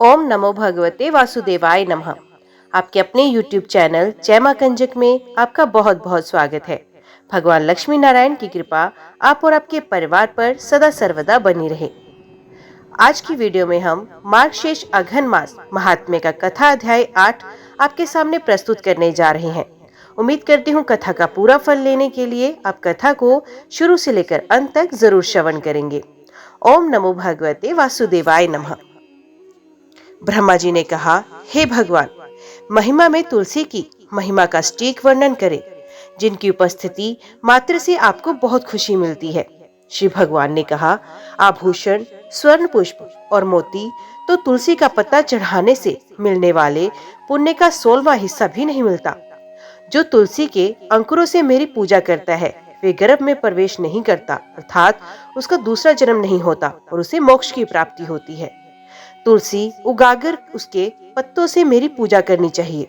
ओम नमो भगवते वासुदेवाय नमः। आपके अपने YouTube चैनल जय मां कंजक में आपका बहुत बहुत स्वागत है। भगवान लक्ष्मी नारायण की कृपा आप और आपके परिवार पर सदा सर्वदा बनी रहे। आज की वीडियो में हम मार्गशीर्ष अघन मास महात्म्य का कथा अध्याय 8 आपके सामने प्रस्तुत करने जा रहे हैं। उम्मीद करती हूँ कथा का पूरा फल लेने के लिए आप कथा को शुरू से लेकर अंत तक जरूर श्रवण करेंगे। ओम नमो भगवते वासुदेवाय नमः। ब्रह्मा जी ने कहा, हे भगवान, महिमा में तुलसी की महिमा का सटीक वर्णन करें, जिनकी उपस्थिति मात्र से आपको बहुत खुशी मिलती है। श्री भगवान ने कहा, आभूषण, स्वर्ण पुष्प और मोती तो तुलसी का पत्ता चढ़ाने से मिलने वाले पुण्य का 16वां हिस्सा भी नहीं मिलता। जो तुलसी के अंकुरों से मेरी पूजा करता है वे गर्भ में प्रवेश नहीं करता, अर्थात उसका दूसरा जन्म नहीं होता और उसे मोक्ष की प्राप्ति होती है। तुलसी उगाकर उसके पत्तों से मेरी पूजा करनी चाहिए।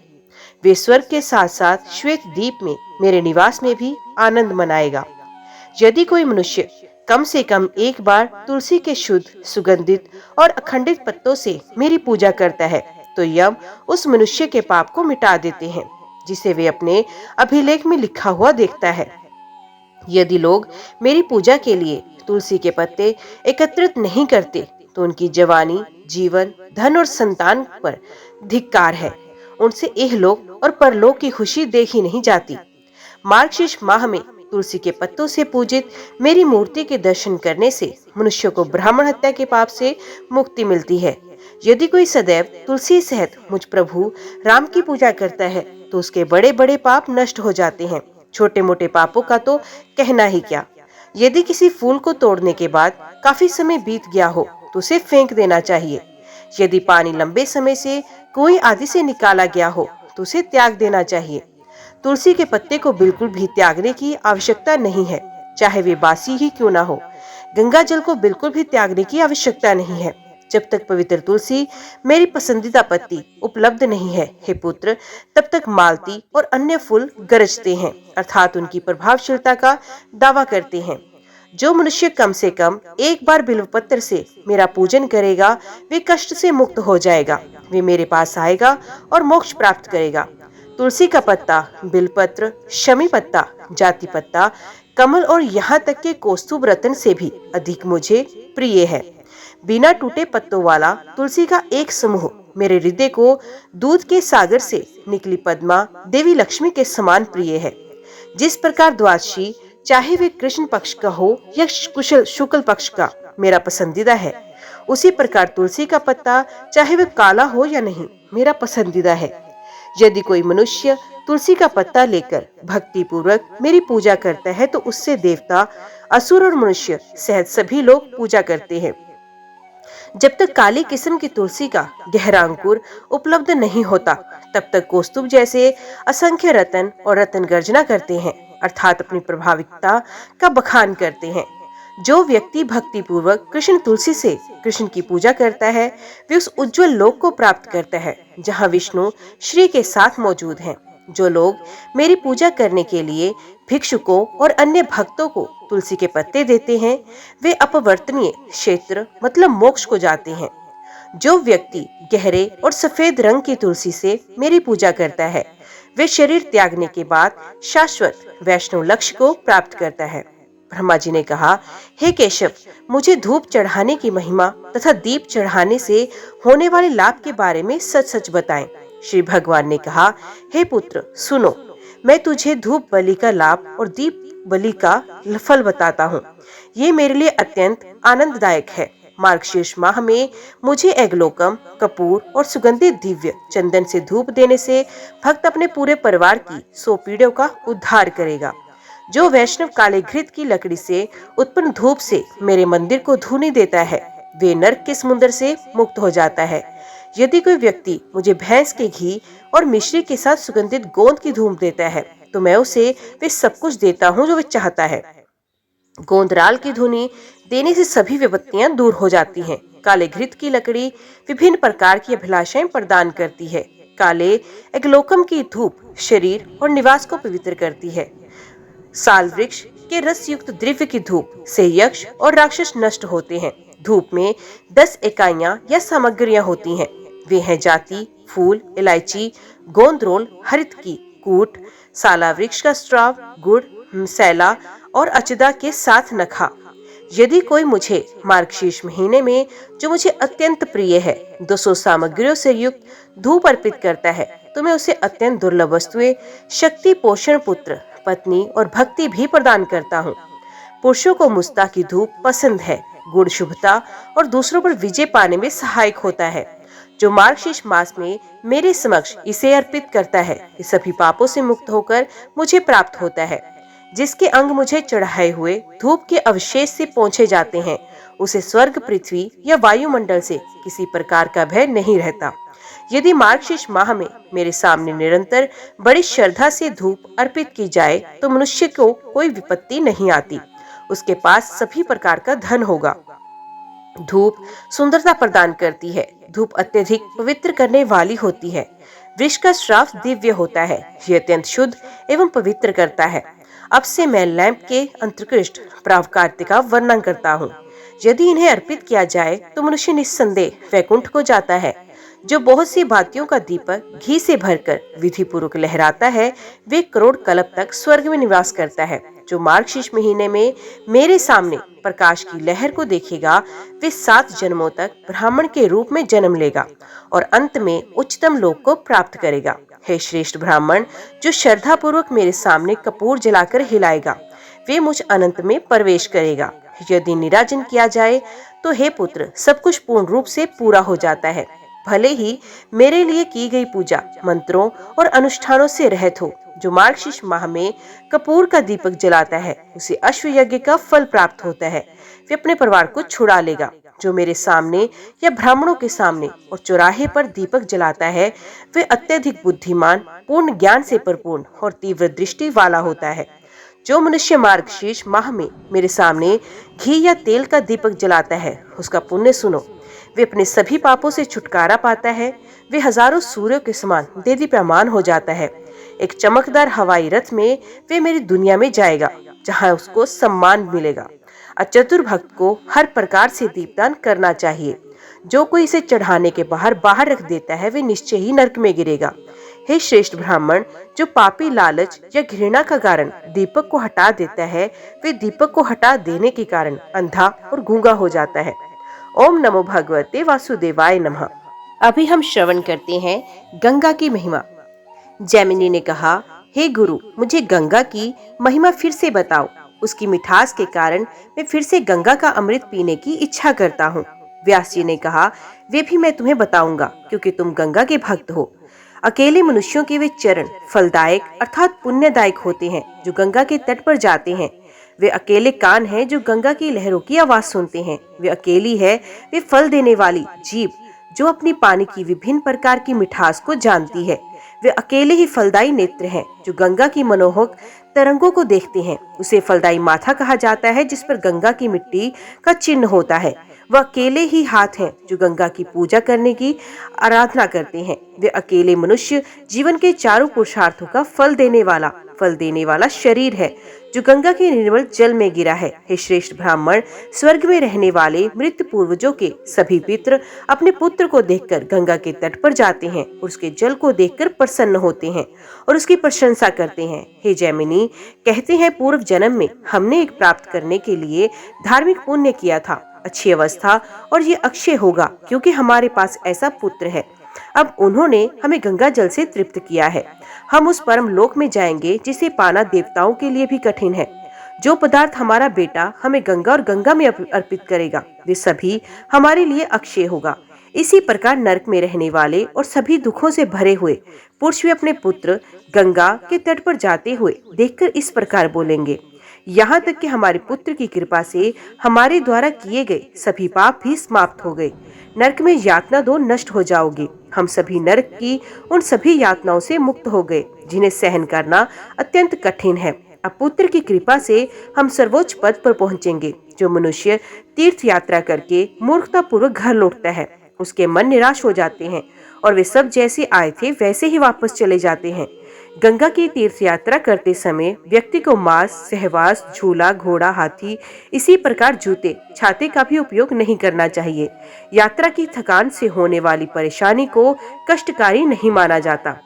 वे स्वर्ग के साथ साथ श्वेत दीप में मेरे निवास में भी आनंद मनाएगा। यदि कोई मनुष्य कम से कम एक बार तुलसी के शुद्ध, सुगंधित और अखंडित पत्तों से मेरी पूजा करता है तो यम उस मनुष्य के पाप को मिटा देते हैं, जिसे वे अपने अभिलेख में लिखा हुआ देखता है। यदि लोग मेरी पूजा के लिए तुलसी के पत्ते एकत्रित नहीं करते तो उनकी जवानी, जीवन, धन और संतान पर धिक्कार है। उनसे इहलोक और परलोक की खुशी देखी नहीं जाती। मार्गशीर्ष माह में तुलसी के पत्तों से पूजित मेरी मूर्ति के दर्शन करने से मनुष्य को ब्राह्मण हत्या के पाप से मुक्ति मिलती है। यदि कोई सदैव तुलसी सहित मुझ प्रभु राम की पूजा करता है तो उसके बड़े बड़े पाप नष्ट हो जाते हैं। छोटे मोटे पापों का तो कहना ही क्या। यदि किसी फूल को तोड़ने के बाद काफी समय बीत गया हो तो उसे फेंक देना चाहिए। यदि पानी लंबे समय से कुएं आदि से निकाला गया हो तो उसे त्याग देना चाहिए। तुलसी के पत्ते को बिल्कुल भी त्यागने की आवश्यकता नहीं है, चाहे वे बासी ही क्यों ना हो। गंगा जल को बिल्कुल भी त्यागने की आवश्यकता नहीं है, जब तक पवित्र तुलसी मेरी पसंदीदा पत्ती उपलब्ध नहीं है। हे पुत्र, तब तक मालती और अन्य फूल गरजते हैं, अर्थात उनकी प्रभावशीलता का दावा करते हैं। जो मनुष्य कम से कम एक बार बिल्वपत्र से मेरा पूजन करेगा वे कष्ट से मुक्त हो जाएगा। वे मेरे पास आएगा और मोक्ष प्राप्त करेगा। तुलसी का पत्ता, बिलपत्र, शमी पत्ता, जाति पत्ता, कमल और यहाँ तक के कौस्तुभ रत्न से भी अधिक मुझे प्रिय है। बिना टूटे पत्तों वाला तुलसी का एक समूह मेरे हृदय को दूध के सागर से निकली पद्मा देवी लक्ष्मी के समान प्रिय है। जिस प्रकार द्वादशी, चाहे वे कृष्ण पक्ष का हो या शुक्ल पक्ष का, मेरा पसंदीदा है, उसी प्रकार तुलसी का पत्ता, चाहे वह काला हो या नहीं, मेरा पसंदीदा है। यदि कोई मनुष्य तुलसी का पत्ता लेकर भक्ति पूर्वक मेरी पूजा करता है तो उससे देवता, असुर और मनुष्य सहित सभी लोग पूजा करते हैं। जब तक काली किस्म की तुलसी का गहरा अंकुर उपलब्ध नहीं होता तब तक कौस्तुभ जैसे असंख्य रतन और रतन गर्जना करते हैं, अर्थात अपनी प्रभाविकता का बखान करते हैं। जो व्यक्ति भक्ति पूर्वक कृष्ण तुलसी से कृष्ण की पूजा करता है वे उस उज्जवल लोक को प्राप्त करता है जहाँ विष्णु श्री के साथ मौजूद हैं। जो लोग मेरी पूजा करने के लिए भिक्षुकों और अन्य भक्तों को तुलसी के पत्ते देते हैं वे अपवर्तनीय क्षेत्र मतलब मोक्ष को जाते हैं। जो व्यक्ति गहरे और सफेद रंग की तुलसी से मेरी पूजा करता है वे शरीर त्यागने के बाद शाश्वत वैष्णव लक्ष्य को प्राप्त करता है। ब्रह्मा जी ने कहा, हे केशव, मुझे धूप चढ़ाने की महिमा तथा दीप चढ़ाने से होने वाले लाभ के बारे में सच सच बताएं। श्री भगवान ने कहा, हे पुत्र, सुनो, मैं तुझे धूप बलि का लाभ और दीप बलि का फल बताता हूँ। ये मेरे लिए अत्यंत आनंददायक है। मार्गशीर्ष माह में मुझे एगलोकम, कपूर और सुगंधित दिव्य चंदन से धूप देने से भक्त अपने पूरे परिवार की 100 पीढ़ियों का उद्धार करेगा। जो वैष्णव काले घृत की लकड़ी से उत्पन्न धूप से मेरे मंदिर को धूनी देता है वे नरक के समुद्र से मुक्त हो जाता है। यदि कोई व्यक्ति मुझे भैंस के घी और मिश्री के साथ सुगंधित गोंद की धूप देता है तो मैं उसे वे सब कुछ देता हूँ जो वह चाहता है। गोंदराल की धुनी देने से सभी विपत्तियां दूर हो जाती हैं। काले घृत की लकड़ी विभिन्न प्रकार की अभिलाषाएं प्रदान करती है। काले एगलोकम की धूप शरीर और निवास को पवित्र करती है। साल वृक्ष के रस युक्त द्रव्य की धूप से यक्ष और राक्षस नष्ट होते हैं। धूप में 10 इकाइयां या सामग्रियां होती हैं। वे हैं जाति, फूल, इलायची, गोंदरोल, हरित की कूट, साला वृक्ष का स्त्राव, गुड़, सैला और अचदा के साथ नखा। यदि कोई मुझे मार्गशीर्ष महीने में, जो मुझे अत्यंत प्रिय है, 200 सामग्रियों से युक्त धूप अर्पित करता है, तो मैं उसे अत्यंत दुर्लभ वस्तुएं, शक्ति, पोषण, पुत्र, पत्नी और भक्ति भी प्रदान करता हूँ। पुरुषों को मुस्ता की धूप पसंद है। गुड़ शुभता और दूसरों पर विजय पाने में सहायक होता है। जो मार्गशीर्ष मास में मेरे समक्ष इसे अर्पित करता है, ये सभी पापों से मुक्त होकर मुझे प्राप्त होता है। जिसके अंग मुझे चढ़ाए हुए धूप के अवशेष से पोंछे जाते हैं, उसे स्वर्ग, पृथ्वी या वायुमंडल से किसी प्रकार का भय नहीं रहता। यदि मार्गशीर्ष माह में मेरे सामने निरंतर बड़ी श्रद्धा से धूप अर्पित की जाए, तो मनुष्य को कोई विपत्ति नहीं आती। उसके पास सभी प्रकार का धन होगा। धूप सुंदरता प्रदान करती है। धूप अत्यधिक पवित्र करने वाली होती है। वृक्ष का श्राव दिव्य होता है। यह अत्यंत शुद्ध एवं पवित्र करता है। अब से मैं लैंप के अंतर्कृष्ट प्रावकार्य का वर्णन करता हूँ। यदि इन्हें अर्पित किया जाए तो मनुष्य निस्संदेह वैकुंठ को जाता है। जो बहुत सी बातियों का दीपक घी से भरकर विधि पूर्वक लहराता है, वे करोड़ कल्प तक स्वर्ग में निवास करता है। जो मार्गशीर्ष महीने में मेरे सामने प्रकाश की लहर को देखेगा, वे 7 जन्मों तक ब्राह्मण के रूप में जन्म लेगा और अंत में उच्चतम लोक को प्राप्त करेगा। हे श्रेष्ठ ब्राह्मण, जो श्रद्धा पूर्वक मेरे सामने कपूर जलाकर हिलाएगा, वे मुझ अनंत में प्रवेश करेगा। यदि निराजन किया जाए तो हे पुत्र, सब कुछ पूर्ण रूप से पूरा हो जाता है। भले ही मेरे लिए की गई पूजा मंत्रों और अनुष्ठानों से रहित हो। जो मार्गशीर्ष माह में कपूर का दीपक जलाता है, उसे अश्व यज्ञ का फल प्राप्त होता है। वे अपने परिवार को छुड़ा लेगा। जो मेरे सामने या ब्राह्मणों के सामने और चौराहे पर दीपक जलाता है, वे अत्यधिक बुद्धिमान, पूर्ण ज्ञान से परिपूर्ण और तीव्र दृष्टि वाला होता है। जो मनुष्य मार्गशीर्ष माह में मेरे सामने घी या तेल का दीपक जलाता है, उसका पुण्य सुनो। वे अपने सभी पापों से छुटकारा पाता है। वे हजारों सूर्यों के समान देदीप्यमान हो जाता है। एक चमकदार हवाई रथ में वे मेरी दुनिया में जाएगा, जहां उसको सम्मान मिलेगा। अचतुर भक्त को हर प्रकार से दीपदान करना चाहिए। जो कोई इसे चढ़ाने के बाहर रख देता है, वे निश्चय ही नरक में गिरेगा। हे श्रेष्ठ ब्राह्मण, जो पापी लालच या घृणा का कारण दीपक को हटा देता है, वे दीपक को हटा देने के कारण अंधा और गूंगा हो जाता है। ओम नमो भगवते वासुदेवाय नमः। अभी हम श्रवण करते हैं गंगा की महिमा। जैमिनी ने कहा, हे गुरु, मुझे गंगा की महिमा फिर से बताओ। उसकी मिठास के कारण मैं फिर से गंगा का अमृत पीने की इच्छा करता हूँ। व्यास जी ने कहा, वे भी मैं तुम्हें बताऊंगा, क्योंकि तुम गंगा के भक्त हो। अकेले मनुष्यों के वे चरण फलदायक अर्थात पुण्यदायक होते हैं, जो गंगा के तट पर जाते हैं। वे अकेले कान हैं जो गंगा की लहरों की आवाज सुनते हैं। वे अकेली है वे फल देने वाली जीभ, जो अपनी पानी की विभिन्न प्रकार की मिठास को जानती है। वे अकेले ही फलदायी नेत्र हैं, जो गंगा की मनोहक तरंगों को देखते हैं। उसे फलदायी माथा कहा जाता है, जिस पर गंगा की मिट्टी का चिन्ह होता है। वह अकेले ही हाथ हैं, जो गंगा की पूजा करने की आराधना करते हैं। वे अकेले मनुष्य जीवन के चारों पुरुषार्थों का फल देने वाला शरीर है, जो गंगा के निर्मल जल में गिरा है। हे श्रेष्ठ ब्राह्मण, स्वर्ग में रहने वाले मृत पूर्वजों के सभी पितर अपने पुत्र को देखकर गंगा के तट पर जाते हैं और उसके जल को देखकर प्रसन्न होते हैं और उसकी प्रशंसा करते हैं। हे जैमिनी, कहते हैं पूर्व जन्म में हमने एक प्राप्त करने के लिए धार्मिक पुण्य किया था, अच्छी अवस्था, और ये अक्षय होगा, क्योंकि हमारे पास ऐसा पुत्र है। अब उन्होंने हमें गंगा जल से तृप्त किया है। हम उस परम लोक में जाएंगे जिसे पाना देवताओं के लिए भी कठिन है। जो पदार्थ हमारा बेटा हमें गंगा और गंगा में अर्पित करेगा, वे सभी हमारे लिए अक्षय होगा। इसी प्रकार नरक में रहने वाले और सभी दुखों से भरे हुए पुरुष भी अपने पुत्र गंगा के तट पर जाते हुए देखकर इस प्रकार बोलेंगे, यहाँ तक कि हमारे पुत्र की कृपा से हमारे द्वारा किए गए सभी पाप भी समाप्त हो गए। नरक में यातना दो नष्ट हो जाओगी। हम सभी नरक की उन सभी यातनाओं से मुक्त हो गए, जिन्हें सहन करना अत्यंत कठिन है। अब पुत्र की कृपा से हम सर्वोच्च पद पर पहुँचेंगे। जो मनुष्य तीर्थ यात्रा करके मूर्खता पूर्वक घर लौटता है, उसके मन निराश हो जाते हैं और वे सब जैसे आए थे वैसे ही वापस चले जाते हैं। गंगा की तीर्थ यात्रा करते समय व्यक्ति को मांस, सहवास, झूला, घोड़ा, हाथी, इसी प्रकार जूते, छाते का भी उपयोग नहीं करना चाहिए। यात्रा की थकान से होने वाली परेशानी को कष्टकारी नहीं माना जाता।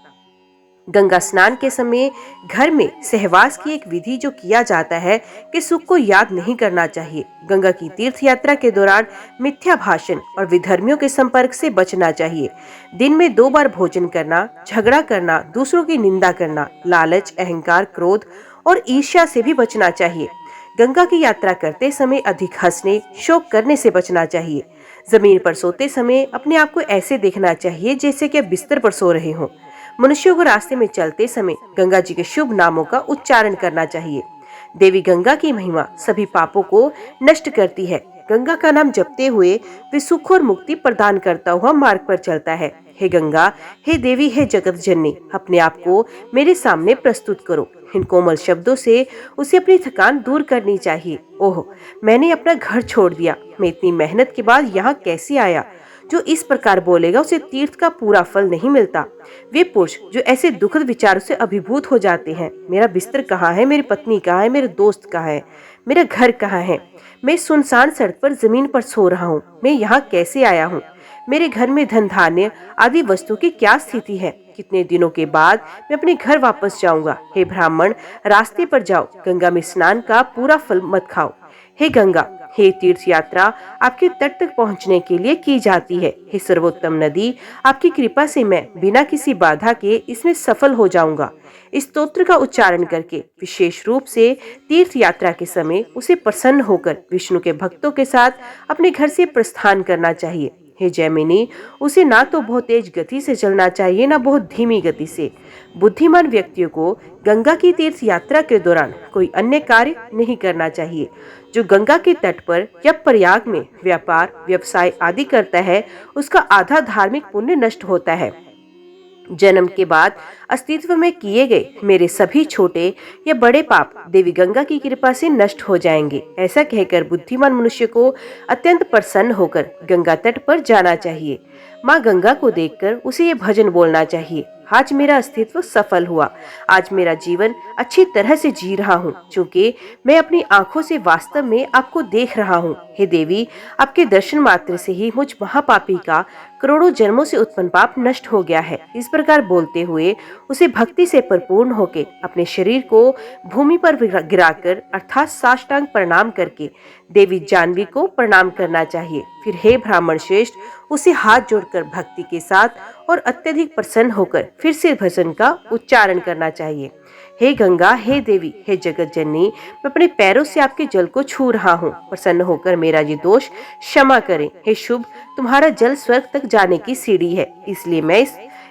गंगा स्नान के समय घर में सहवास की एक विधि जो किया जाता है कि सुख को याद नहीं करना चाहिए। गंगा की तीर्थ यात्रा के दौरान मिथ्या भाषण और विधर्मियों के संपर्क से बचना चाहिए। दिन में 2 बार भोजन करना, झगड़ा करना, दूसरों की निंदा करना, लालच, अहंकार, क्रोध और ईर्ष्या से भी बचना चाहिए। गंगा की यात्रा करते समय अधिक हंसने, शोक करने से बचना चाहिए। जमीन पर सोते समय अपने आप को ऐसे देखना चाहिए जैसे कि बिस्तर पर सो रहे हों। मनुष्यों को रास्ते में चलते समय गंगा जी के शुभ नामों का उच्चारण करना चाहिए। देवी गंगा की महिमा सभी पापों को नष्ट करती है। गंगा का नाम जपते हुए वे सुख और मुक्ति प्रदान करता हुआ मार्ग पर चलता है। हे गंगा, हे देवी, हे जगत जननी, अपने आप को मेरे सामने प्रस्तुत करो। इन कोमल शब्दों से उसे अपनी थकान दूर करनी चाहिए। ओह, मैंने अपना घर छोड़ दिया, मैं इतनी मेहनत के बाद यहाँ कैसे आया। जो इस प्रकार बोलेगा उसे तीर्थ का पूरा फल नहीं मिलता। वे पुरुष जो ऐसे दुखद विचारों से अभिभूत हो जाते हैं, मेरा बिस्तर कहाँ है, मेरी पत्नी कहाँ है, मेरे दोस्त कहाँ है, मेरा घर कहाँ है, मैं सुनसान सड़क पर जमीन पर सो रहा हूँ, मैं यहाँ कैसे आया हूँ, मेरे घर में धन धान्य आदि वस्तु की क्या स्थिति है, कितने दिनों के बाद मैं अपने घर वापस जाऊंगा। हे ब्राह्मण, रास्ते पर जाओ, गंगा में स्नान का पूरा फल मत खाओ। हे गंगा, हे तीर्थ यात्रा आपके तट तक पहुंचने के लिए की जाती है। हे सर्वोत्तम नदी, आपकी कृपा से मैं बिना किसी बाधा के इसमें सफल हो जाऊंगा। इस स्तोत्र का उच्चारण करके विशेष रूप से तीर्थ यात्रा के समय उसे प्रसन्न होकर विष्णु के भक्तों के साथ अपने घर से प्रस्थान करना चाहिए। हे जैमिनी, उसे ना तो बहुत तेज गति से चलना चाहिए, ना बहुत धीमी गति से। बुद्धिमान व्यक्तियों को गंगा की तीर्थ यात्रा के दौरान कोई अन्य कार्य नहीं करना चाहिए। जो गंगा के तट पर या प्रयाग में व्यापार, व्यवसाय आदि करता है, उसका आधा धार्मिक पुण्य नष्ट होता है। जन्म के बाद अस्तित्व में किए गए मेरे सभी छोटे या बड़े पाप देवी गंगा की कृपा से नष्ट हो जाएंगे। ऐसा कहकर बुद्धिमान मनुष्य को अत्यंत प्रसन्न होकर गंगा तट पर जाना चाहिए। माँ गंगा को देखकर उसे ये भजन बोलना चाहिए। आज मेरा अस्तित्व सफल हुआ, आज मेरा जीवन अच्छी तरह से जी रहा हूँ, क्योंकि मैं अपनी आंखों से वास्तव में आपको देख रहा हूँ। हे देवी, आपके दर्शन मात्र से ही मुझ महापापी का करोड़ों जन्मों से उत्पन्न पाप नष्ट हो गया है। इस प्रकार बोलते हुए उसे भक्ति से परिपूर्ण होकर अपने शरीर को भूमि पर गिराकर अर्थात साष्टांग प्रणाम करके देवी जानवी को प्रणाम करना चाहिए। फिर हे ब्राह्मण श्रेष्ठ, उसे हाथ जोड़कर भक्ति के साथ और अत्यधिक प्रसन्न होकर फिर से भजन का उच्चारण करना चाहिए। हे गंगा, हे देवी, हे जगत जननी, मैं अपने पैरों से आपके जल को छू रहा हूँ, प्रसन्न होकर मेरा ये दोष क्षमा करें। हे शुभ, तुम्हारा जल स्वर्ग तक जाने की सीढ़ी है, इसलिए मैं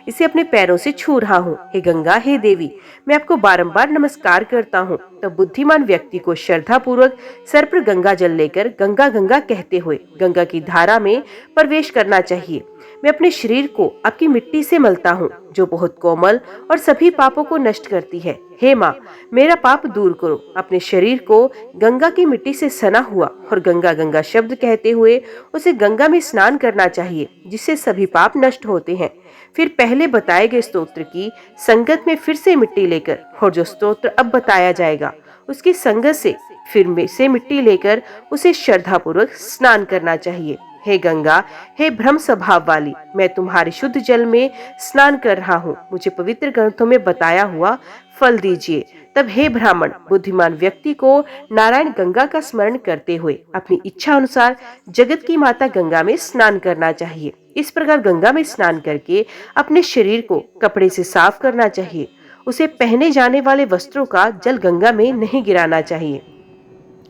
इसे अपने पैरों से छू रहा हूँ। हे गंगा, हे देवी, मैं आपको बारंबार नमस्कार करता हूँ। तब बुद्धिमान व्यक्ति को श्रद्धा पूर्वक सर पर गंगा जल लेकर गंगा गंगा कहते हुए गंगा की धारा में प्रवेश करना चाहिए। मैं अपने शरीर को आपकी मिट्टी से मलता हूँ, जो बहुत कोमल और सभी पापों को नष्ट करती है। हे माँ, मेरा पाप दूर करो। अपने शरीर को गंगा की मिट्टी से सना हुआ और गंगा गंगा शब्द कहते हुए उसे गंगा में स्नान करना चाहिए, जिससे सभी पाप नष्ट होते हैं। फिर पहले बताए गए स्तोत्र की संगत में फिर से मिट्टी लेकर, और जो स्तोत्र अब बताया जाएगा उसकी संगत से फिर से मिट्टी लेकर उसे श्रद्धा पूर्वक स्नान करना चाहिए। हे गंगा, हे ब्रह्म स्वभाव वाली, मैं तुम्हारे शुद्ध जल में स्नान कर रहा हूँ, मुझे पवित्र ग्रंथों में बताया हुआ फल दीजिए। तब हे ब्राह्मण, बुद्धिमान व्यक्ति को नारायण गंगा का स्मरण करते हुए अपनी इच्छा अनुसार जगत की माता गंगा में स्नान करना चाहिए। इस प्रकार गंगा में स्नान करके अपने शरीर को कपड़े से साफ करना चाहिए। उसे पहने जाने वाले वस्त्रों का जल गंगा में नहीं गिराना चाहिए।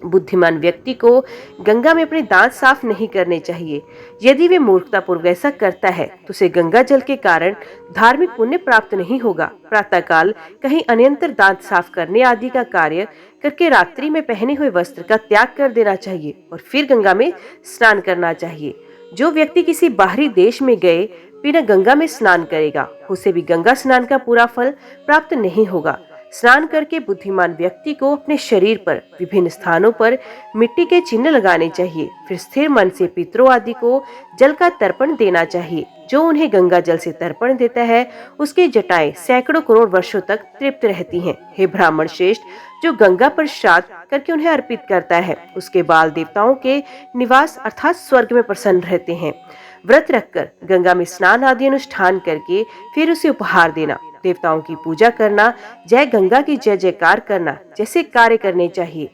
बुद्धिमान व्यक्ति को गंगा में अपने दांत साफ नहीं करने चाहिए। यदि वे मूर्खतापूर्वक ऐसा करता है तो उसे गंगा जल के कारण धार्मिक पुण्य प्राप्त नहीं होगा। प्रातःकाल कहीं अनियंत्र दांत साफ करने आदि का कार्य करके रात्रि में पहने हुए वस्त्र का त्याग कर देना चाहिए और फिर गंगा में स्नान करना चाहिए। जो व्यक्ति किसी बाहरी देश में गए बिना गंगा में स्नान करेगा, उसे भी गंगा स्नान का पूरा फल प्राप्त नहीं होगा। स्नान करके बुद्धिमान व्यक्ति को अपने शरीर पर विभिन्न स्थानों पर मिट्टी के चिन्ह लगाने चाहिए। फिर स्थिर मन से पितरों आदि को जल का तर्पण देना चाहिए। जो उन्हें गंगा जल से तर्पण देता है उसकी जटाएं सैकड़ों करोड़ वर्षों तक तृप्त रहती हैं। हे ब्राह्मण श्रेष्ठ, जो गंगा पर श्राद्ध करके उन्हें अर्पित करता है उसके बाल देवताओं के निवास अर्थात स्वर्ग में प्रसन्न रहते हैं। व्रत रखकर गंगा में स्नान आदि अनुष्ठान करके फिर उसे उपहार देना, देवताओं की पूजा करना, जय गंगा की जय जयकार करना जैसे कार्य करने चाहिए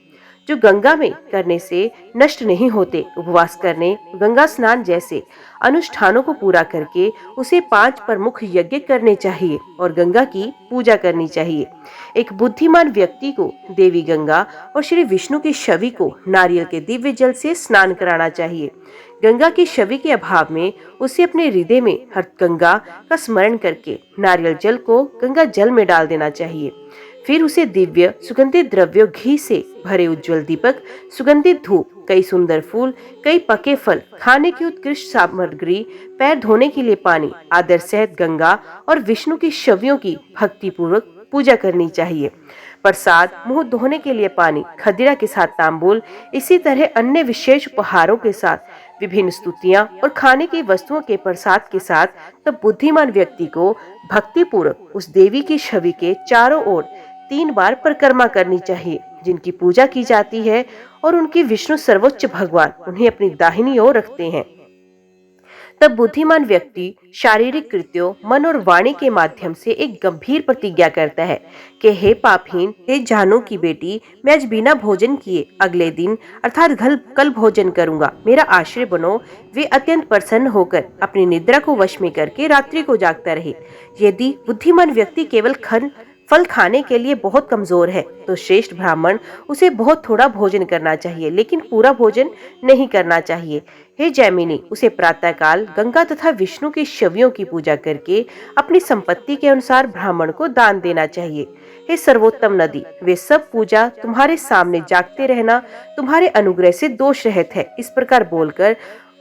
जो गंगा में करने से नष्ट नहीं होते। उपवास करने, गंगा स्नान जैसे अनुष्ठानों को पूरा करके उसे 5 प्रमुख यज्ञ करने चाहिए और गंगा की पूजा करनी चाहिए। एक बुद्धिमान व्यक्ति को देवी गंगा और श्री विष्णु की छवि को नारियल के दिव्य जल से स्नान कराना चाहिए। गंगा की छवि के अभाव में उसे अपने हृदय में हर गंगा का स्मरण करके नारियल जल को गंगा जल में डाल देना चाहिए। फिर उसे दिव्य सुगंधित द्रव्यों घी से भरे उज्जवल दीपक, सुगंधित धूप, कई सुंदर फूल, कई पके फल, खाने की उत्कृष्ट सामग्री, पैर धोने के लिए पानी, आदर सहित गंगा और विष्णु की छवियों की भक्ति पूर्वक पूजा करनी चाहिए। प्रसाद, मुंह धोने के लिए पानी, खदिरा के साथ तांबूल, इसी तरह अन्य विशेष उपहारों के साथ विभिन्न स्तुतियां और खाने की वस्तुओं के प्रसाद के साथ तब बुद्धिमान व्यक्ति को भक्ति पूर्वक उस देवी की छवि के चारों ओर 3 बार परिक्रमा करनी चाहिए जिनकी पूजा की जाती है और उनके विष्णु सर्वोच्च भगवान उन्हें अपनी दाहिनी ओर रखते हैं। तब बुद्धिमान व्यक्ति शारीरिक कृत्यों, मन और वाणी के माध्यम से एक गंभीर प्रतिज्ञा करता है कि हे पापहीन, हे जानू की बेटी, मैं आज बिना भोजन किए अगले दिन अर्थात कल भोजन करूंगा, मेरा आश्रय बनो। वे अत्यंत प्रसन्न होकर अपनी निद्रा को वश में करके रात्रि को जागता रहे। यदि बुद्धिमान व्यक्ति केवल फल खाने के लिए बहुत कमजोर है तो श्रेष्ठ ब्राह्मण उसे बहुत थोड़ा भोजन करना चाहिए लेकिन पूरा भोजन नहीं करना चाहिए। हे जैमिनी, उसे प्रातःकाल गंगा तथा विष्णु की छवियों की पूजा करके अपनी संपत्ति के अनुसार ब्राह्मण को दान देना चाहिए। हे सर्वोत्तम नदी, वे सब पूजा तुम्हारे सामने जागते रहना तुम्हारे अनुग्रह से दोष रहित है। इस प्रकार बोलकर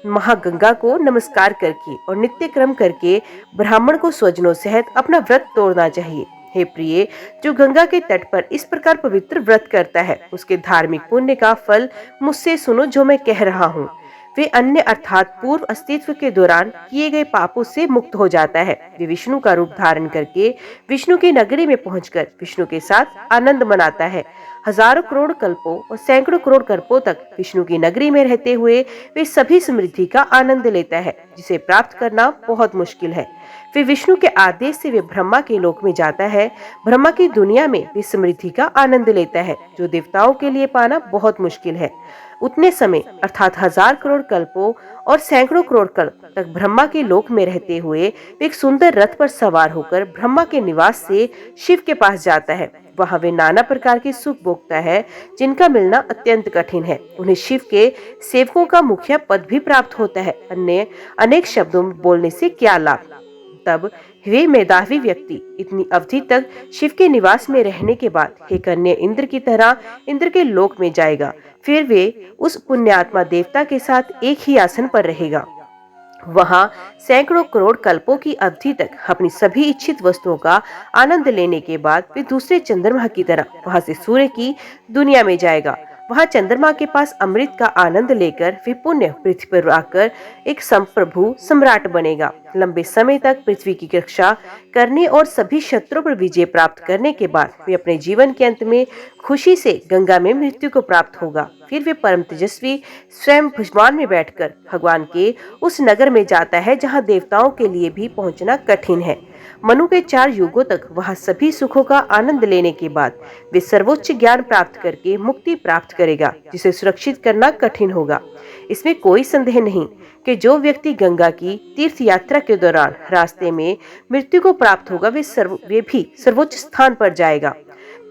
महागंगा को नमस्कार करके और नित्य क्रम करके ब्राह्मण को स्वजनों सहित अपना व्रत तोड़ना चाहिए। हे प्रिय, जो गंगा के तट पर इस प्रकार पवित्र व्रत करता है उसके धार्मिक पुण्य का फल मुझसे सुनो जो मैं कह रहा हूँ। वे अन्य अर्थात पूर्व अस्तित्व के दौरान किए गए पापों से मुक्त हो जाता है। वे विष्णु का रूप धारण करके विष्णु की नगरी में पहुंचकर विष्णु के साथ आनंद मनाता है। हजारों करोड़ कल्पों और सैकड़ों करोड़ कल्पों तक विष्णु की नगरी में रहते हुए वे सभी समृद्धि का आनंद लेता है जिसे प्राप्त करना बहुत मुश्किल है। वे विष्णु के आदेश से वे ब्रह्मा के लोक में जाता है। ब्रह्मा की दुनिया में वे समृद्धि का आनंद लेता है जो देवताओं के लिए पाना बहुत मुश्किल है। उतने समय अर्थात 1000 करोड़ कल्पों और सैकड़ों करोड़ कल्प तक ब्रह्मा के लोक में रहते हुए वे एक सुंदर रथ पर सवार होकर ब्रह्मा के निवास से शिव के पास जाता है। वहाँ वे नाना प्रकार के सुख भोगता है जिनका मिलना अत्यंत कठिन है। उन्हें शिव के सेवकों का मुखिया पद भी प्राप्त होता है। अन्य अनेक शब्दों में बोलने से क्या लाभ। तब वे मेधावी व्यक्ति इतनी अवधि तक शिव के निवास में रहने के बाद हे कन्या, इंद्र की तरह इंद्र के लोक में जाएगा। फिर वे उस पुण्यात्मा देवता के साथ एक ही आसन पर रहेगा। वहाँ सैकड़ों करोड़ कल्पों की अवधि तक अपनी सभी इच्छित वस्तुओं का आनंद लेने के बाद वे दूसरे चंद्रमा की तरह वहाँ से सूर्य की दुनिया में जाएगा। वहाँ चंद्रमा के पास अमृत का आनंद लेकर वे पुण्य पृथ्वी पर आकर एक संप्रभु सम्राट बनेगा। लंबे समय तक पृथ्वी की रक्षा करने और सभी शत्रुओं पर विजय प्राप्त करने के बाद वे अपने जीवन के अंत में खुशी से गंगा में मृत्यु को प्राप्त होगा। फिर वे परम तेजस्वी स्वयं भुजमान में बैठकर भगवान के उस नगर में जाता है जहाँ देवताओं के लिए भी पहुँचना कठिन है। मनु के 4 युगों तक वहाँ सभी सुखों का आनंद लेने के बाद वे सर्वोच्च ज्ञान प्राप्त करके मुक्ति प्राप्त करेगा जिसे सुरक्षित करना कठिन होगा। इसमें कोई संदेह नहीं कि जो व्यक्ति गंगा की तीर्थ यात्रा के दौरान रास्ते में मृत्यु को प्राप्त होगा वे भी सर्वोच्च स्थान पर जाएगा।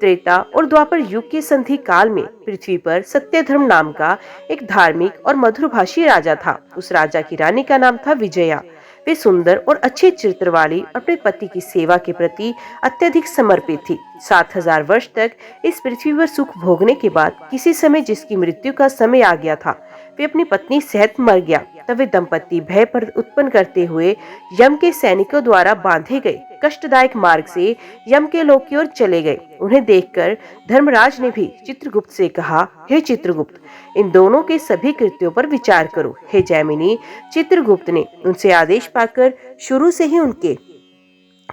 त्रेता और द्वापर युग के संधि काल में पृथ्वी पर सत्यधर्म नाम का एक धार्मिक और मधुरभाषी राजा था। उस राजा की रानी का नाम था विजया। वे सुंदर और अच्छे चित्र वाली अपने पति की सेवा के प्रति अत्यधिक समर्पित थी। 7,000 वर्ष तक इस पृथ्वी पर सुख भोगने के बाद किसी समय जिसकी मृत्यु का समय आ गया था, वे अपनी पत्नी सहित मर गया। तब वे दंपति भय पर उत्पन्न करते हुए यम के सैनिकों द्वारा बांधे गए कष्टदायक मार्ग से यम के लोक की ओर चले गए। उन्हें देखकर धर्मराज ने भी चित्रगुप्त से कहा, हे चित्रगुप्त, इन दोनों के सभी कृत्यों पर विचार करो। हे जैमिनी, चित्रगुप्त ने उनसे आदेश पाकर शुरू से ही उनके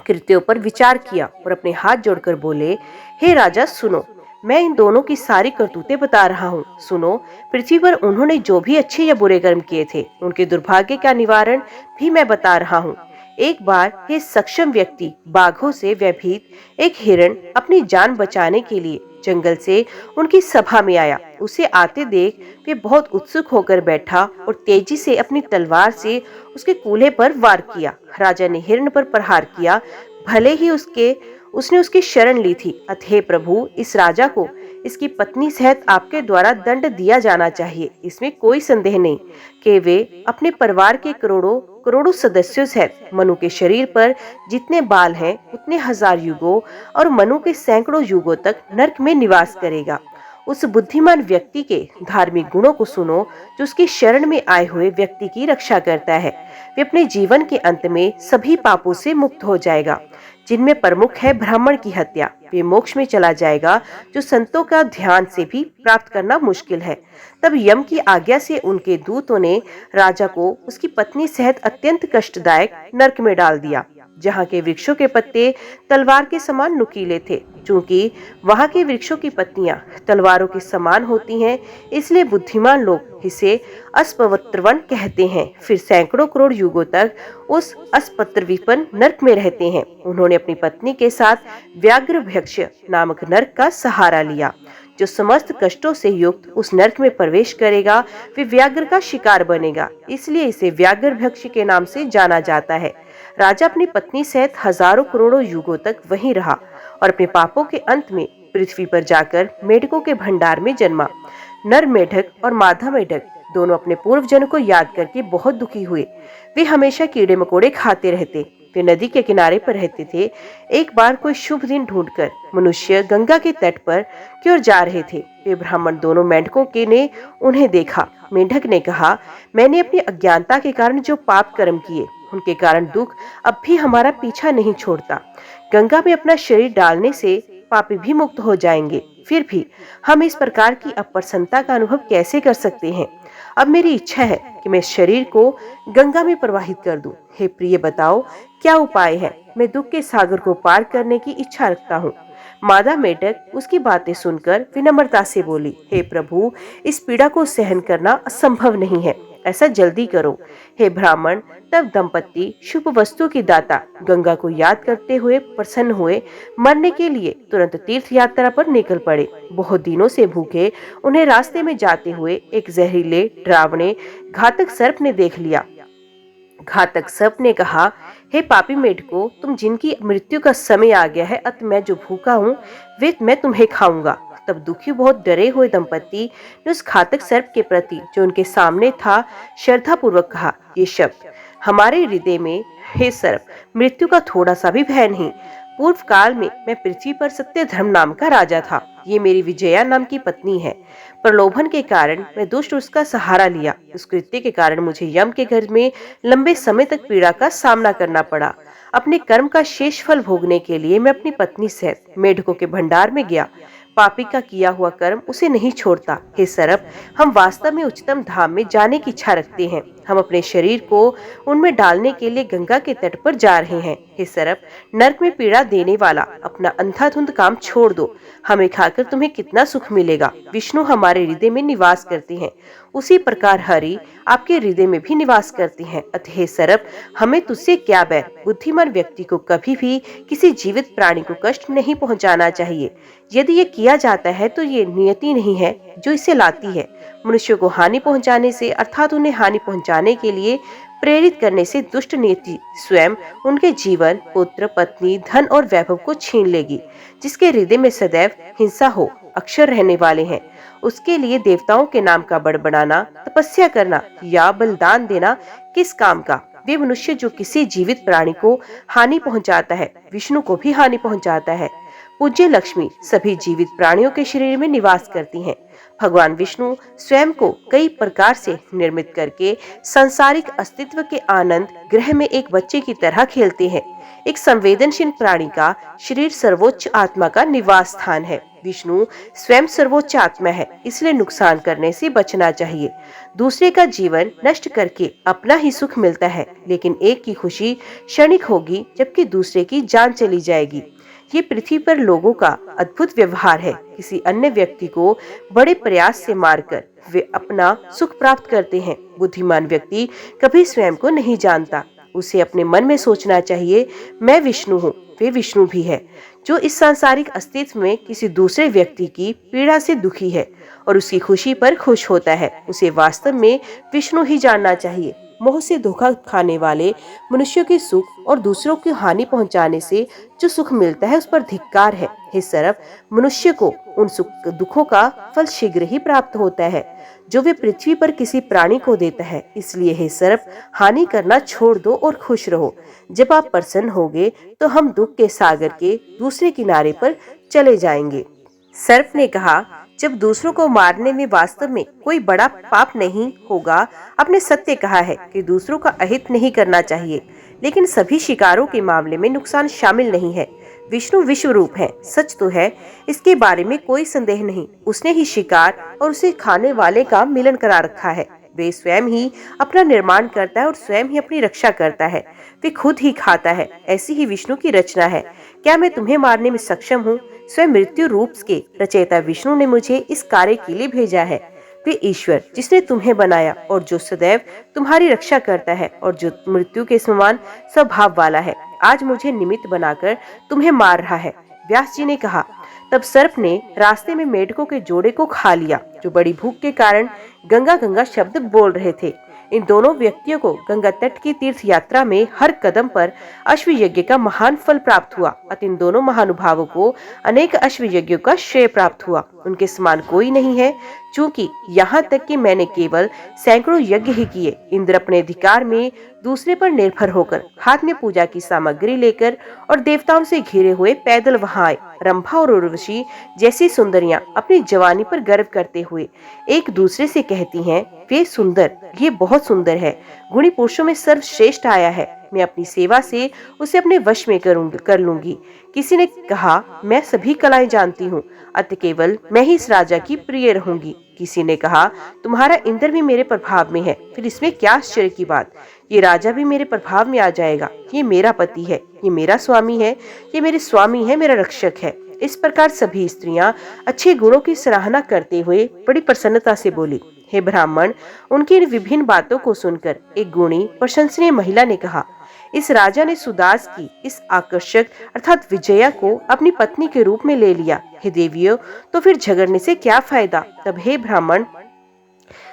कृत्यों पर विचार किया और अपने हाथ जोड़कर बोले, हे राजा सुनो, मैं इन दोनों की सारी करतूतें बता रहा हूँ। सुनो, पृथ्वी पर उन्होंने जो भी अच्छे या बुरे कर्म किए थे, उनके दुर्भाग्य का निवारण भी मैं बता रहा हूँ। एक बार ये सक्षम व्यक्ति बाघों से व्यभीत एक हिरण अपनी जान बचाने के लिए जंगल से उनकी सभा में आया। उसे आते देख वे बहुत उत्सुक होकर बैठा और तेजी से अपनी तलवार से उसके कूल्हे पर वार किया। राजा ने हिरण पर प्रहार किया, भले ही उसने उसकी शरण ली थी। अतः प्रभु, इस राजा को इसकी पत्नी सहित आपके द्वारा दंड दिया जाना चाहिए। इसमें कोई संदेह नहीं कि वे अपने परिवार के करोड़ों करोड़ों सदस्यों सहित मनु के शरीर पर जितने बाल हैं उतने 1000 युगों और मनु के सैकड़ों युगों तक नरक में निवास करेगा। उस बुद्धिमान व्यक्ति के धार्मिक गुणों को सुनो जो उसकी शरण में आए हुए व्यक्ति की रक्षा करता है। वे अपने जीवन के अंत में सभी पापों से मुक्त हो जाएगा, जिनमें प्रमुख है ब्राह्मण की हत्या। वे मोक्ष में चला जाएगा, जो संतों का ध्यान से भी प्राप्त करना मुश्किल है। तब यम की आज्ञा से उनके दूतों ने राजा को उसकी पत्नी सहित अत्यंत कष्टदायक नरक में डाल दिया, जहाँ के वृक्षों के पत्ते तलवार के समान नुकीले थे। चूंकि वहाँ के वृक्षों की पत्तियां तलवारों के समान होती हैं, इसलिए बुद्धिमान लोग इसे अस्पवत्रवन कहते हैं। फिर सैकड़ों करोड़ युगों तक उस अस्पत्रविपन नरक में रहते हैं। उन्होंने अपनी पत्नी के साथ व्याघ्रभक्ष्य नामक नरक का सहारा लिया। जो समस्त कष्टों से युक्त उस नरक में प्रवेश करेगा, वे व्याघ्र का शिकार बनेगा, इसलिए इसे व्याघ्रभक्ष्य के नाम से जाना जाता है। राजा अपनी पत्नी सहित हजारों करोड़ों युगों तक वहीं रहा और अपने पापों के अंत में पृथ्वी पर जाकर मेढकों के भंडार में जन्मा। नर मेढक और मादा मेढक दोनों अपने पूर्व जन्म को याद करके बहुत दुखी हुए। वे हमेशा कीड़े मकोड़े खाते रहते। वे नदी के किनारे पर रहते थे। एक बार कोई शुभ दिन ढूंढकर मनुष्य गंगा के तट पर की ओर जा रहे थे। वे ब्राह्मण दोनों मेंढकों के ने उन्हें देखा। मेंढक ने कहा, मैंने अपनी अज्ञानता के कारण जो पाप कर्म किए, उनके कारण दुख अब भी हमारा पीछा नहीं छोड़ता। गंगा में अपना शरीर डालने से पापी भी मुक्त हो जाएंगे। फिर भी हम इस प्रकार की अप्रसन्नता का अनुभव कैसे कर सकते हैं? अब मेरी इच्छा है कि मैं शरीर को गंगा में प्रवाहित कर दूं। हे प्रिय, बताओ क्या उपाय है? मैं दुख के सागर को पार करने की इच्छा रखता हूँ। मादा मेढक उसकी बातें सुनकर विनम्रता से बोली, हे प्रभु, इस पीड़ा को सहन करना असंभव नहीं है, ऐसा जल्दी करो। हे ब्राह्मण, तब दंपति शुभ वस्तु की दाता गंगा को याद करते हुए प्रसन्न हुए मरने के लिए तुरंत तीर्थ यात्रा पर निकल पड़े। बहुत दिनों से भूखे उन्हें रास्ते में जाते हुए एक जहरीले डरावने घातक सर्प ने देख लिया। घातक सर्प ने कहा, हे पापी मेढको, तुम जिनकी मृत्यु का समय आ गया है, अत मैं जो भूखा हूँ वे मैं तुम्हें खाऊंगा। तब दुखी बहुत डरे हुए दंपति ने उस घातक सर्प के प्रति जो उनके सामने था श्रद्धा पूर्वक कहा, ये शब्द हमारे हृदय में, हे सर्प, मृत्यु का थोड़ा सा भी भय नहीं। पूर्व काल में मैं पृथ्वी पर सत्य धर्म नाम का राजा था। ये मेरी विजया नाम की पत्नी है। प्रलोभन के कारण मैं दुष्ट उसका सहारा लिया। उस कृत्य के कारण मुझे यम के घर में लंबे समय तक पीड़ा का सामना करना पड़ा। अपने कर्म का शेष फल भोगने के लिए मैं अपनी पत्नी सहित मेढकों के भंडार में गया। पापी का किया हुआ कर्म उसे नहीं छोड़ता। हे सर्प, हम वास्तव में उच्चतम धाम में जाने की इच्छा रखते हैं। हम अपने शरीर को उनमें डालने के लिए गंगा के तट पर जा रहे हैं। हे सर्प, नरक में पीड़ा देने वाला, अपना अंधाधुंध काम छोड़ दो। हमें खाकर तुम्हें कितना सुख मिलेगा। विष्णु हमारे हृदय में निवास करते हैं, उसी प्रकार हरि आपके हृदय में भी निवास करते हैं। अतः हे सर्प, हमें तुझसे क्या बैर? बुद्धिमान व्यक्ति को कभी भी किसी जीवित प्राणी को कष्ट नहीं पहुंचाना चाहिए। यदि ये किया जाता है तो ये नियति नहीं है जो इसे लाती है। मनुष्य को हानि पहुंचाने से, अर्थात उन्हें हानि पहुंचाने के लिए प्रेरित करने से दुष्ट नीति स्वयं उनके जीवन, पुत्र, पत्नी, धन और वैभव को छीन लेगी। जिसके हृदय में सदैव हिंसा हो, अक्षर रहने वाले हैं, उसके लिए देवताओं के नाम का बड़बड़ाना, तपस्या करना या बलिदान देना किस काम का? वे मनुष्य जो किसी जीवित प्राणी को हानि पहुंचाता है, विष्णु को भी हानि पहुंचाता है। पूज्य लक्ष्मी सभी जीवित प्राणियों के शरीर में निवास करती हैं। भगवान विष्णु स्वयं को कई प्रकार से निर्मित करके सांसारिक अस्तित्व के आनंद ग्रह में एक बच्चे की तरह खेलते हैं। एक संवेदनशील प्राणी का शरीर सर्वोच्च आत्मा का निवास स्थान है। विष्णु स्वयं सर्वोच्च आत्मा है, इसलिए नुकसान करने से बचना चाहिए। दूसरे का जीवन नष्ट करके अपना ही सुख मिलता है, लेकिन एक की खुशी क्षणिक होगी जबकि दूसरे की जान चली जाएगी। ये पृथ्वी पर लोगों का अद्भुत व्यवहार है। किसी अन्य व्यक्ति को बड़े प्रयास से मारकर वे अपना सुख प्राप्त करते हैं। बुद्धिमान व्यक्ति कभी स्वयं को नहीं जानता। उसे अपने मन में सोचना चाहिए, मैं विष्णु हूँ, वे विष्णु भी है। जो इस सांसारिक अस्तित्व में किसी दूसरे व्यक्ति की पीड़ा से दुखी है और उसकी खुशी पर खुश होता है, उसे वास्तव में विष्णु ही जानना चाहिए। मोह से धोखा खाने वाले मनुष्यों के सुख और दूसरों की हानि पहुंचाने से जो सुख मिलता है उस पर धिक्कार है। हे सरप, मनुष्य को उन सुख दुखों का फल शीघ्र ही प्राप्त होता है जो वे पृथ्वी पर किसी प्राणी को देता है। इसलिए हे सरप, हानि करना छोड़ दो और खुश रहो। जब आप प्रसन्न होगे तो हम दुख के सागर के दूसरे किनारे पर चले जाएंगे। सर्प ने कहा, जब दूसरों को मारने में वास्तव में कोई बड़ा पाप नहीं होगा। आपने सत्य कहा है कि दूसरों का अहित नहीं करना चाहिए, लेकिन सभी शिकारों के मामले में नुकसान शामिल नहीं है। विष्णु विश्व रूप है, सच तो है, इसके बारे में कोई संदेह नहीं। उसने ही शिकार और उसे खाने वाले का मिलन करा रखा है। वे स्वयं ही अपना निर्माण करता है और स्वयं ही अपनी रक्षा करता है। वे खुद ही खाता है। ऐसी ही विष्णु की रचना है। क्या मैं तुम्हें मारने में सक्षम हूँ? स्वयं मृत्यु रूप के रचयिता विष्णु ने मुझे इस कार्य के लिए भेजा है। वे ईश्वर जिसने तुम्हें बनाया और जो सदैव तुम्हारी रक्षा करता है और जो मृत्यु के समान स्वभाव वाला है, आज मुझे निमित्त बनाकर तुम्हें मार रहा है। व्यास जी ने कहा, तब सर्प ने रास्ते में मेढकों के जोड़े को खा लिया जो बड़ी भूख के कारण गंगा गंगा शब्द बोल रहे थे। इन दोनों व्यक्तियों को गंगा तट की तीर्थ यात्रा में हर कदम पर अश्व यज्ञ का महान फल प्राप्त हुआ। अतः इन दोनों महानुभावों को अनेक अश्व यज्ञों का श्रेय प्राप्त हुआ। उनके समान कोई नहीं है, चूंकि यहाँ तक कि मैंने केवल सैकड़ों यज्ञ ही किए। इंद्र अपने अधिकार में दूसरे पर निर्भर होकर हाथ में पूजा की सामग्री लेकर और देवताओं से घिरे हुए पैदल वहां आए। रंभा और उर्वशी जैसी सुंदरियां अपनी जवानी पर गर्व करते हुए एक दूसरे से कहती हैं, वे सुंदर, ये बहुत सुंदर है। गुणी पुरुषों में सर्वश्रेष्ठ आया है। मैं अपनी सेवा से उसे अपने वश में कर लूंगी। किसी ने कहा, मैं सभी कलाएं जानती हूँ, अतः केवल मैं ही इस राजा की प्रिय रहूंगी। किसी ने कहा, तुम्हारा इंद्र भी मेरे प्रभाव में है, फिर इसमें क्या आश्चर्य की बात। ये राजा भी मेरे प्रभाव में आ जाएगा। ये मेरा पति है, ये मेरा स्वामी है, ये मेरे स्वामी है, मेरा रक्षक है। इस प्रकार सभी स्त्रियां अच्छे गुणों की सराहना करते हुए बड़ी प्रसन्नता से बोली। हे ब्राह्मण, उनकी इन विभिन्न बातों को सुनकर एक गुणी प्रशंसनीय महिला ने कहा, इस राजा ने सुदास की इस आकर्षक अर्थात विजया को अपनी पत्नी के रूप में ले लिया। हे देवियों, तो फिर झगड़ने से क्या फायदा। तब हे ब्राह्मण,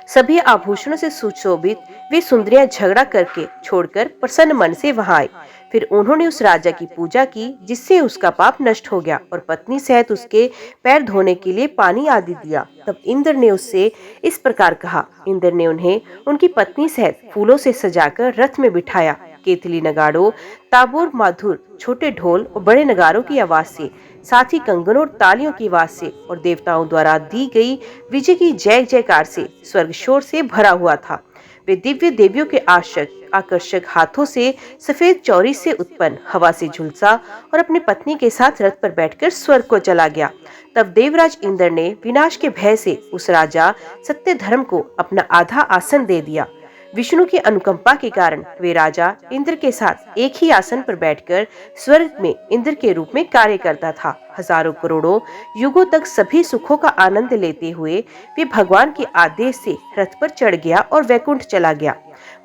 सभी आभूषणों से सुशोभित वे सुंदरियां झगड़ा करके छोड़कर प्रसन्न मन से वहां आई। फिर उन्होंने उस राजा की पूजा की जिससे उसका पाप नष्ट हो गया और पत्नी सहित उसके पैर धोने के लिए पानी आदि दिया। तब इंद्र ने उससे इस प्रकार कहा। इंद्र ने उन्हें उनकी पत्नी सहित फूलों से सजाकर रथ में बिठाया। केतली नगाड़ों, ताबूर माधुर, छोटे ढोल और बड़े नगारों की आवाज से, साथ ही कंगनों और तालियों की आवाज से और देवताओं द्वारा दी गई विजय की जय जयकार से स्वर्ग शोर से भरा हुआ था। वे दिव्य देवियों के आकर्षक हाथों से सफेद चौरी से उत्पन्न हवा से झुलसा और अपनी पत्नी के साथ रथ पर बैठकर स्वर्ग को चला गया। तब देवराज इंद्र ने विनाश के भय से उस राजा सत्य धर्म को अपना आधा आसन दे दिया। विष्णु की अनुकंपा के कारण वे राजा इंद्र के साथ एक ही आसन पर बैठकर स्वर्ग में इंद्र के रूप में कार्य करता था। हजारों करोड़ों युगों तक सभी सुखों का आनंद लेते हुए वे भगवान के आदेश से रथ पर चढ़ गया और वैकुंठ चला गया।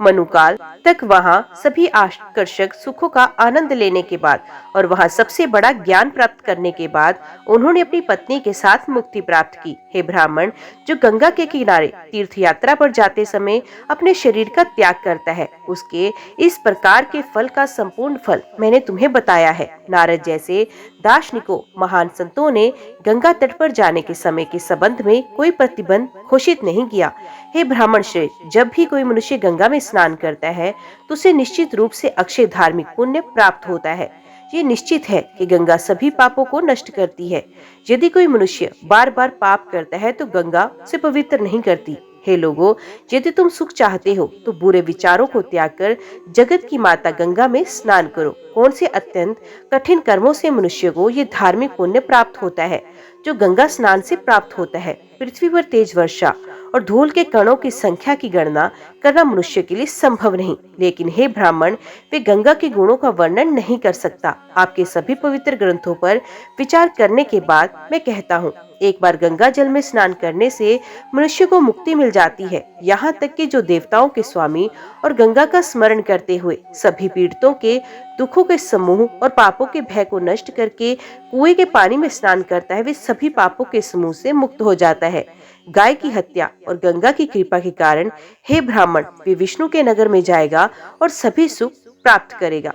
मनुकाल तक वहाँ सभी आकर्षक सुखों का आनंद लेने के बाद और वहाँ सबसे बड़ा ज्ञान प्राप्त करने के बाद उन्होंने अपनी पत्नी के साथ मुक्ति प्राप्त की। हे ब्राह्मण, जो गंगा के किनारे तीर्थ यात्रा पर जाते समय अपने शरीर का त्याग करता है, उसके इस प्रकार के फल का संपूर्ण फल मैंने तुम्हें बताया है। नारद जैसे दार्शनिकों महान संतों ने गंगा तट पर जाने के समय के संबंध में कोई प्रतिबंध घोषित नहीं किया। हे ब्राह्मण श्रेष्ठ, जब भी कोई मनुष्य गंगा में स्नान करता है तो उसे निश्चित रूप से अक्षय धार्मिक पुण्य प्राप्त होता है। ये निश्चित है कि गंगा सभी पापों को नष्ट करती है। यदि कोई मनुष्य बार बार पाप करता है तो गंगा उसे पवित्र नहीं करती। हे लोगों, यदि तुम सुख चाहते हो तो बुरे विचारों को त्याग कर जगत की माता गंगा में स्नान करो। कौन से अत्यंत कठिन कर्मों से मनुष्य को ये धार्मिक पुण्य प्राप्त होता है जो गंगा स्नान से प्राप्त होता है। पृथ्वी पर तेज वर्षा और धूल के कणों की संख्या की गणना करना मनुष्य के लिए संभव नहीं, लेकिन हे ब्राह्मण, वे गंगा के गुणों का वर्णन नहीं कर सकता। आपके सभी पवित्र ग्रंथों पर विचार करने के बाद मैं कहता हूँ, एक बार गंगा जल में स्नान करने से मनुष्य को मुक्ति मिल जाती है। यहाँ तक कि जो देवताओं के स्वामी और गंगा का स्मरण करते हुए सभी पीड़ितों के दुखों के समूह और पापों के भय को नष्ट करके कुएं के पानी में स्नान करता है, वे सभी पापों के समूह से मुक्त हो जाता है। गाय की हत्या और गंगा की कृपा के कारण हे ब्राह्मण, वे विष्णु के नगर में जाएगा और सभी सुख प्राप्त करेगा।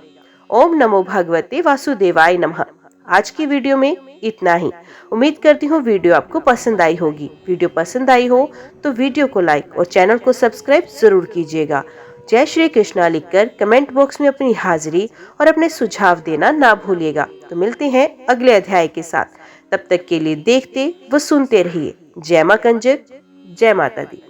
ओम नमो भगवते वासुदेवाय नमः। आज की वीडियो में इतना ही। उम्मीद करती हूँ वीडियो आपको पसंद आई होगी। वीडियो पसंद आई हो तो वीडियो को लाइक और चैनल को सब्सक्राइब जरूर कीजिएगा। जय श्री कृष्णा लिखकर कमेंट बॉक्स में अपनी हाजिरी और अपने सुझाव देना ना भूलिएगा। तो मिलते हैं अगले अध्याय के साथ। तब तक के लिए देखते व सुनते रहिए। जय मां कंजक, जय माता दी।